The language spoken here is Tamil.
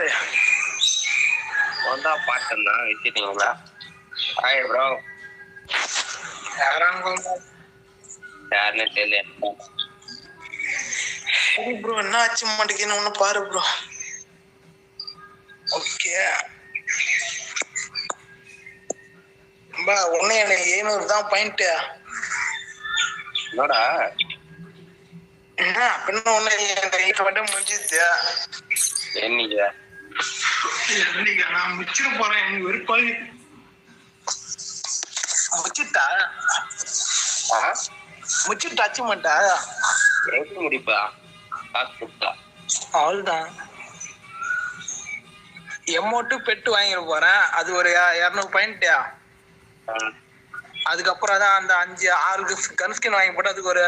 யாரு வந்தா பாட்டா வச்சுட்டீங்களா? Hi bro. யாருன்னு தெரியல ப்ரோ. என்ன ஆச்சு மாட்டேங்குன்னு ஒண்ணு பாரு ப்ரோ. ஓகே பா, ஒண்ணு எனக்கு 700 தான் பாயிண்ட். என்னடா என்ன பின்ன ஒண்ணு மட்டும் முடிஞ்சிச்சு. என்னைக்கு நான் முடிச்சிட போறேன். எனக்கு வெறுப்பாக முடிச்சுட்டா அச்சீவ்மெண்டா எப்படி முடிப்பா? அவ்வளவுதான். எமௌண்ட் பெட்டு வாங்கிட போறேன். அது ஒரு 200 பாயிண்ட். அதுக்கப்புறம் தான் அந்த 5-6 கன்ஸ்கின் வாங்கி போட்டு அதுக்கு ஒரு